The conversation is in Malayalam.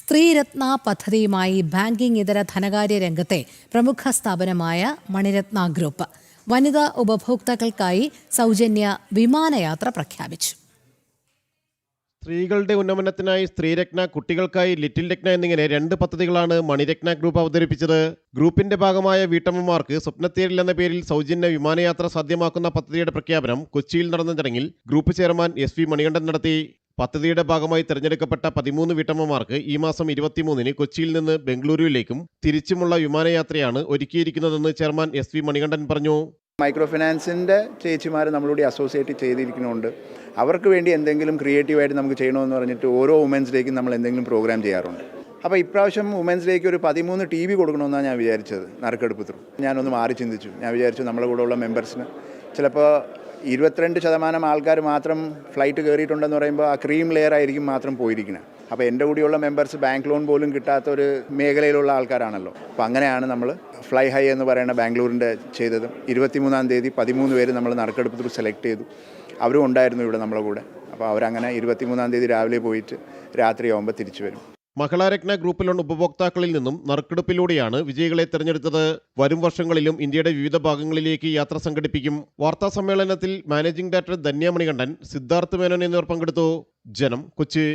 സ്ത്രീരത്ന പദ്ധതിയുമായി ബാങ്കിംഗ് ഇതര ധനകാര്യ രംഗത്തെ പ്രമുഖ സ്ഥാപനമായ മണിരത്ന ഗ്രൂപ്പ് വനിതാ ഉപഭോക്താക്കൾക്കായി സൗജന്യ വിമാനയാത്ര പ്രഖ്യാപിച്ചു. സ്ത്രീകളുടെ ഉന്നമനത്തിനായി സ്ത്രീരത്ന, കുട്ടികൾക്കായി ലിറ്റിൽ രത്ന എന്നിങ്ങനെ 2 പദ്ധതികളാണ് മണിരത്ന ഗ്രൂപ്പ് അവതരിപ്പിച്ചത്. ഗ്രൂപ്പിന്റെ ഭാഗമായ വീട്ടമ്മമാർക്ക് സ്വപ്നത്തേരിൽ എന്ന പേരിൽ സൗജന്യ വിമാനയാത്ര സാധ്യമാക്കുന്ന പദ്ധതിയുടെ പ്രഖ്യാപനം കൊച്ചിയിൽ നടന്ന ചടങ്ങിൽ ഗ്രൂപ്പ് ചെയർമാൻ SV മണികണ്ഠൻ നടത്തി. പദ്ധതിയുടെ ഭാഗമായി തിരഞ്ഞെടുക്കപ്പെട്ട 13 വീട്ടമ്മമാർക്ക് ഈ മാസം 23-ന് കൊച്ചിയിൽ നിന്ന് ബംഗളൂരുവിലേക്കും തിരിച്ചുമുള്ള വിമാനയാത്രയാണ് ഒരുക്കിയിരിക്കുന്നതെന്ന് ചെയർമാൻ SV മണികണ്ഠൻ പറഞ്ഞു. മൈക്രോ ഫിനാൻസിൻ്റെ ചേച്ചിമാർ നമ്മളോട് അസോസിയേറ്റ് ചെയ്തിരിക്കുന്നുണ്ട്. അവർക്ക് വേണ്ടി എന്തെങ്കിലും ക്രിയേറ്റീവായിട്ട് നമുക്ക് ചെയ്യണമെന്ന് പറഞ്ഞിട്ട് ഓരോ വുമൻസ് ഡേക്കും നമ്മൾ എന്തെങ്കിലും പ്രോഗ്രാം ചെയ്യാറുണ്ട്. അപ്പോൾ ഇപ്രാവശ്യം വുമൻസ് ഡേക്ക് ഒരു 13 TV കൊടുക്കണമെന്നാണ് ഞാൻ വിചാരിച്ചത്. നറുക്കെടുപ്പ് ത്രൂ ഞാനൊന്ന് മാറി ചിന്തിച്ചു. ഞാൻ വിചാരിച്ചു നമ്മുടെ കൂടെ ഉള്ള മെമ്പേഴ്സിന് ചിലപ്പോൾ 22% ആൾക്കാർ മാത്രം ഫ്ലൈറ്റ് കയറിയിട്ടുണ്ടെന്ന് പറയുമ്പോൾ ആ ക്രീം ലെയർ ആയിരിക്കും മാത്രം പോയിരിക്കുന്നത്. അപ്പോൾ എൻ്റെ കൂടെയുള്ള മെമ്പേഴ്സ് ബാങ്ക് ലോൺ പോലും കിട്ടാത്ത ഒരു മേഖലയിലുള്ള ആൾക്കാരാണല്ലോ. അപ്പോൾ അങ്ങനെയാണ് നമ്മൾ ഫ്ലൈ ഹൈ എന്ന് പറയുന്ന ബാംഗ്ലൂരിൻ്റെ ചെയ്തത്. 23-ാം തീയതി 13 പേര് നമ്മൾ നറുക്കെടുപ്പ് ത്രൂ സെലക്ട് ചെയ്തു. അവരും ഉണ്ടായിരുന്നു ഇവിടെ നമ്മളെ കൂടെ. അപ്പോൾ അവരങ്ങനെ 23-ാം തീയതി രാവിലെ പോയിട്ട് രാത്രിയാവുമ്പോൾ തിരിച്ചു വരും. മഹിളാരത്ന ഗ്രൂപ്പിലുള്ള ഉപഭോക്താക്കളിൽ നിന്നും നറുക്കെടുപ്പിലൂടെയാണ് വിജയികളെ തെരഞ്ഞെടുത്തത്. വരും വർഷങ്ങളിലും ഇന്ത്യയുടെ വിവിധ ഭാഗങ്ങളിലേക്ക് യാത്ര സംഘടിപ്പിക്കും. വാർത്താ സമ്മേളനത്തിൽ മാനേജിംഗ് ഡയറക്ടർ ധന്യ മണികണ്ഠൻ, സിദ്ധാർത്ഥ് മേനോൻ എന്നിവർ പങ്കെടുത്തു. ജനം, കൊച്ചി.